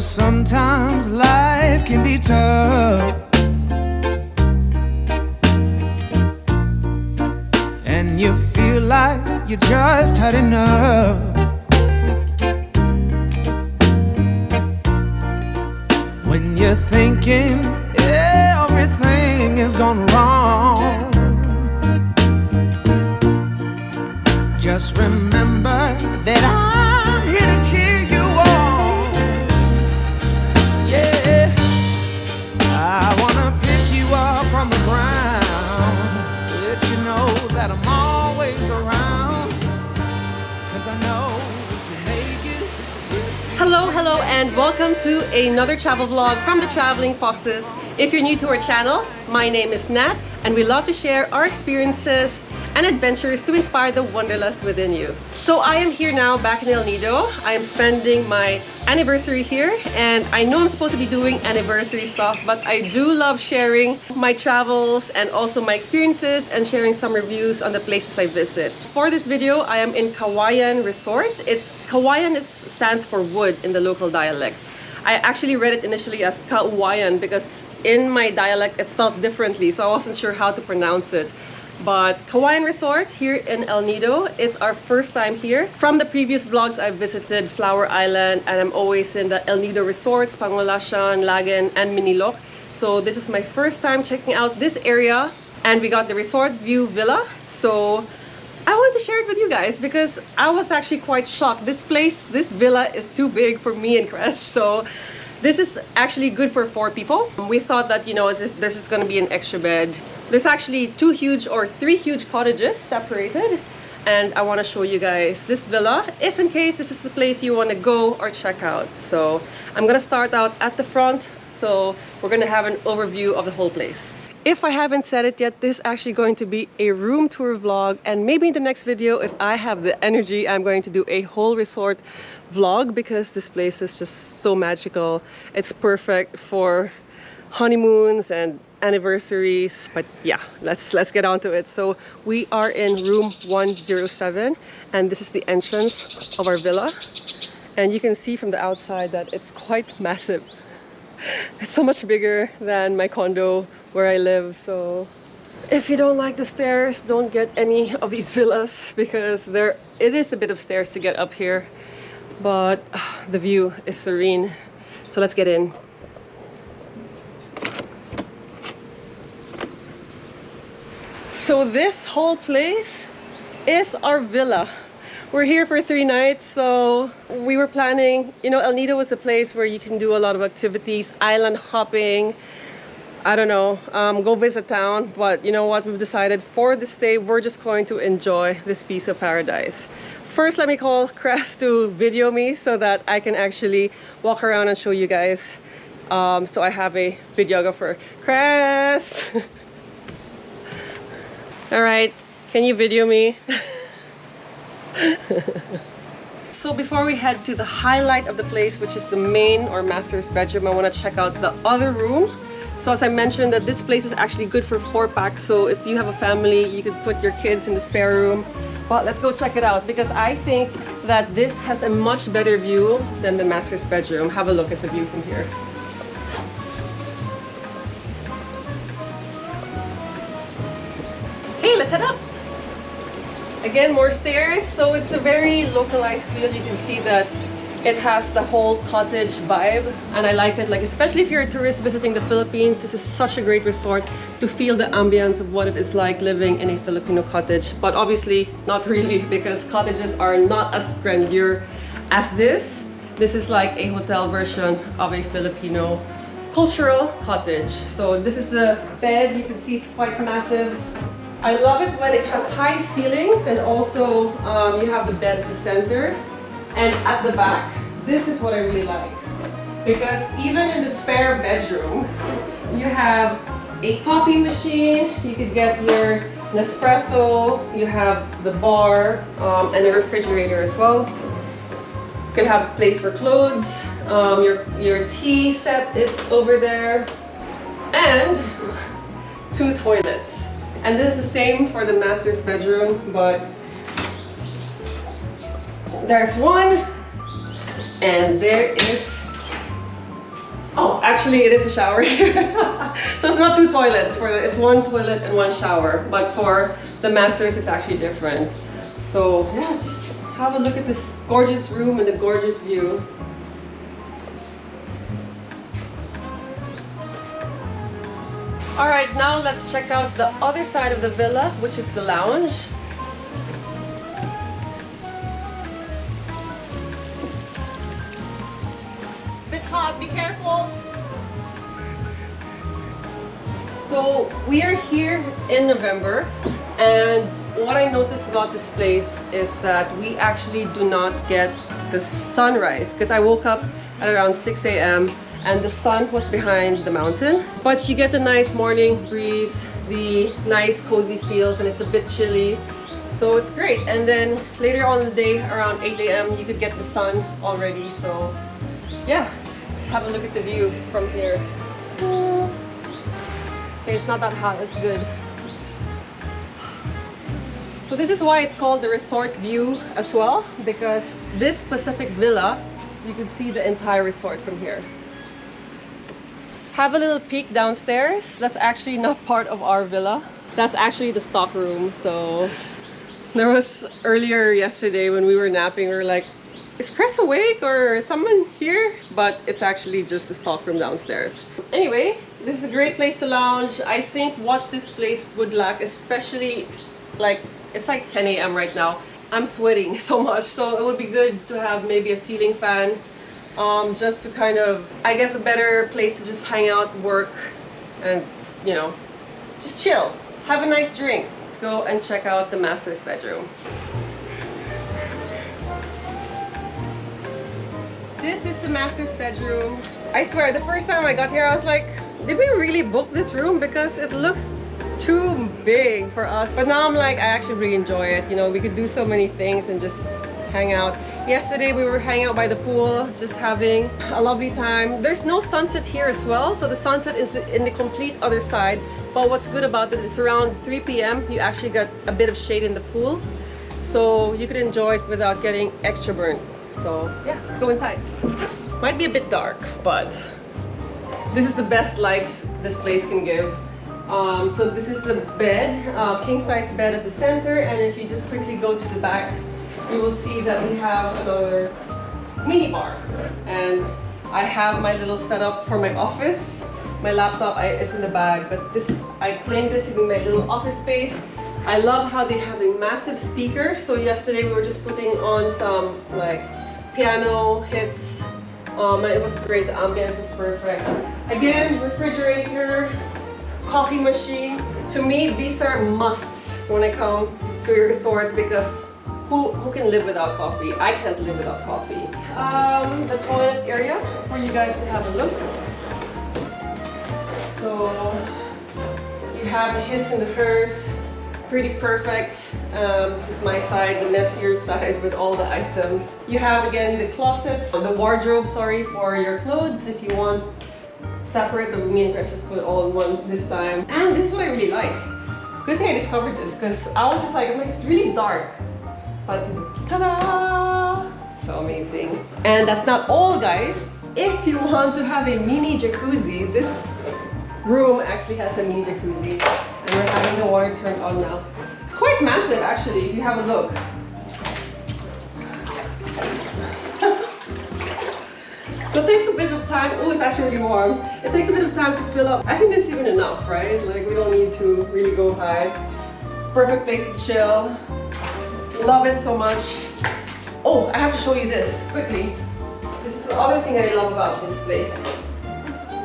sometimes life can be tough, and you feel like you just had enough. When you're thinking everything is gone wrong, just remember that I'm here to cheer you on. Yeah, I wanna pick you up from the ground, let you know that I'm always around, 'cause I know we can make it. Hello, and welcome to another travel vlog from the Traveling Foxes. If you're new to our channel, my name is Nat, and we love to share our experiences and adventures to inspire the wanderlust within you. So I am here now back in El Nido. I am spending my anniversary here, and I know I'm supposed to be doing anniversary stuff, but I do love sharing my travels and also my experiences and sharing some reviews on the places I visit. For this video, I am in Cauayan Resort. Cauayan stands for wood in the local dialect. I actually read it initially as Cauayan because in my dialect it's spelled differently, so I wasn't sure how to pronounce it. But Cauayan Resort here in El Nido, it's our first time here. From the previous vlogs, I've visited Flower Island, and I'm always in the El Nido resorts, Pangulashan, Lagan, and Minilok. So this is my first time checking out this area, and we got the resort view villa. So I wanted to share it with you guys because I was actually quite shocked. This villa is too big for me and Cress. So this is actually good for 4 people. We thought that, you know, there's just gonna be an extra bed. There's actually 3 huge cottages separated, and I want to show you guys this villa if in case this is the place you want to go or check out. So I'm gonna start out at the front, so we're gonna have an overview of the whole place. If I haven't said it yet, this is actually going to be a room tour vlog, and maybe in the next video, if I have the energy, I'm going to do a whole resort vlog because this place is just so magical. It's perfect for honeymoons and anniversaries. But yeah, let's get on to it. So we are in room 107, and this is the entrance of our villa, and you can see from the outside that it's quite massive. It's so much bigger than my condo where I live. So if you don't like the stairs, don't get any of these villas because it is a bit of stairs to get up here, but the view is serene. So let's get in. So this whole place is our villa. We're here for 3 nights, so we were planning, you know, El Nido is a place where you can do a lot of activities, island hopping, I don't know, go visit town. But you know what, we've decided for this day, we're just going to enjoy this piece of paradise. First, let me call Cress to video me so that I can actually walk around and show you guys. So I have a videographer. Cress! All right, can you video me? So before we head to the highlight of the place, which is the main or master's bedroom, I want to check out the other room. So as I mentioned, that this place is actually good for 4 packs. So if you have a family, you could put your kids in the spare room. But let's go check it out because I think that this has a much better view than the master's bedroom. Have a look at the view from here. Okay, let's head up. Again, more stairs. So it's a very localized feel. You can see that it has the whole cottage vibe, and I like it. Like, especially if you're a tourist visiting the Philippines, this is such a great resort to feel the ambience of what it is like living in a Filipino cottage. But obviously not really, because cottages are not as grandeur as this. This is like a hotel version of a Filipino cultural cottage. So this is the bed. You can see it's quite massive. I love it when it has high ceilings, and also you have the bed at the center. And at the back, this is what I really like, because even in the spare bedroom, you have a coffee machine, you could get your Nespresso, you have the bar, and a refrigerator as well. You can have a place for clothes, your tea set is over there, and 2 toilets. And this is the same for the master's bedroom, but there's one, and there is Actually, it is a shower here. So it's not two toilets. It's one toilet and one shower. But for the masters, it's actually different. So yeah, just have a look at this gorgeous room and the gorgeous view. All right, now let's check out the other side of the villa, which is the lounge. Bit hot, be careful. So we are here in November, and what I noticed about this place is that we actually do not get the sunrise, because I woke up at around 6 a.m. and the sun was behind the mountain. But you get the nice morning breeze, the nice cozy feels, and it's a bit chilly. So it's great. And then later on in the day, around 8 a.m., you could get the sun already. So yeah, just have a look at the view from here. Okay, it's not that hot, it's good. So this is why it's called the resort view as well, because this specific villa, you can see the entire resort from here. Have a little peek downstairs. That's actually not part of our villa. That's actually the stock room. So there was earlier yesterday when we were napping, we were like, is Chris awake or is someone here? But it's actually just the stock room downstairs. Anyway, this is a great place to lounge. I think what this place would lack, especially like, it's like 10 a.m. right now. I'm sweating so much, so it would be good to have maybe a ceiling fan, just to kind of, I guess, a better place to just hang out, work, and, you know, just chill. Have a nice drink. Let's go and check out the master's bedroom. This is the master's bedroom. I swear, the first time I got here, I was like, did we really book this room? Because it looks too big for us. But now I'm like, I actually really enjoy it. You know, we could do so many things and just hang out. Yesterday we were hanging out by the pool, just having a lovely time. There's no sunset here as well, so the sunset is in the complete other side. But what's good about it, it's around 3 p.m. you actually got a bit of shade in the pool, so you could enjoy it without getting extra burnt. So yeah, let's go inside. Might be a bit dark, but this is the best lights this place can give. So this is the bed, king size bed at the center, and if you just quickly go to the back, you will see that we have another mini bar. And I have my little setup for my office. My laptop is in the bag, but I claim this to be my little office space. I love how they have a massive speaker. So yesterday we were just putting on some like piano hits. And it was great, the ambience was perfect. Again, refrigerator, coffee machine. To me, these are musts when I come to a resort, because who can live without coffee? I can't live without coffee. The toilet area for you guys to have a look. So you have the his and the hers, pretty perfect. This is my side, the messier side with all the items. You have again the closets, the wardrobe, sorry, for your clothes if you want separate, but me and Chris just put it all in one this time. And this is what I really like. Good thing I discovered this, because I was just like, it's really dark. But ta-da! So amazing. And that's not all, guys. If you want to have a mini jacuzzi, this room actually has a mini jacuzzi. And we're having the water turned on now. It's quite massive, actually, if you have a look. So it takes a bit of time. Oh, it's actually really warm. It takes a bit of time to fill up. I think this is even enough, right? Like, we don't need to really go high. Perfect place to chill. Love it so much. Oh, I have to show you this quickly. This is the other thing I love about this place.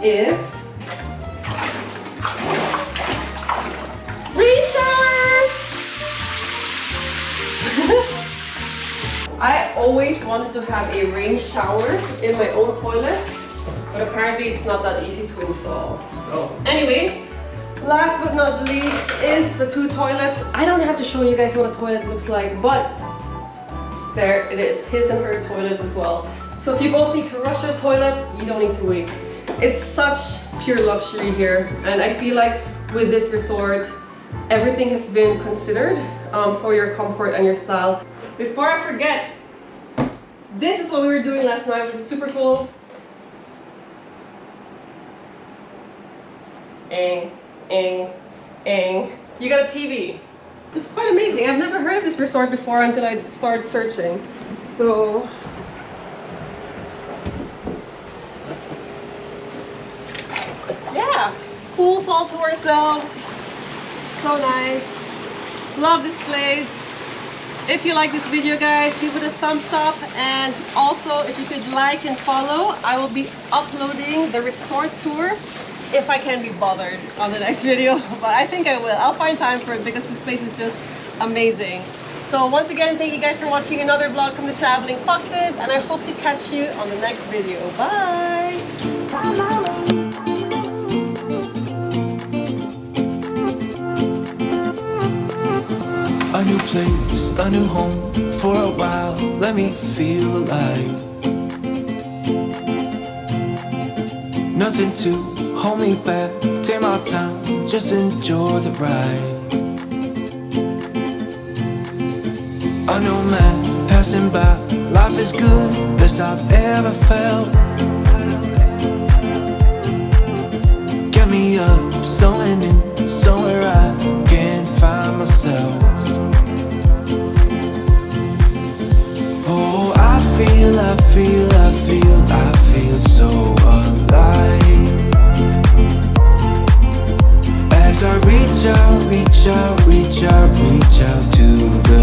Is rain showers! I always wanted to have a rain shower in my own toilet, but apparently it's not that easy to install. So anyway, last but not least is the two toilets. I don't have to show you guys what a toilet looks like, but there it is, his and her toilets as well. So if you both need to rush to the toilet, you don't need to wait. It's such pure luxury here, and I feel like with this resort, everything has been considered for your comfort and your style. Before I forget, this is what we were doing last night, which is super cool. ing, ing, ing. You got a TV. It's quite amazing. I've never heard of this resort before until I started searching. So yeah, pool's all to ourselves. So nice. Love this place. If you like this video, guys, give it a thumbs up, and also if you could like and follow, I will be uploading the resort tour if I can be bothered on the next video, but I think I will. I'll find time for it because this place is just amazing. So once again, thank you guys for watching another vlog from the Traveling Foxes, and I hope to catch you on the next video. Bye! A new place, a new home, for a while, let me feel alive. Nothing to hold me back, take my time, just enjoy the ride. A new man passing by, life is good, best I've ever felt. Get me up, somewhere new, somewhere I can find myself. Oh, I feel so alive. As I reach out to the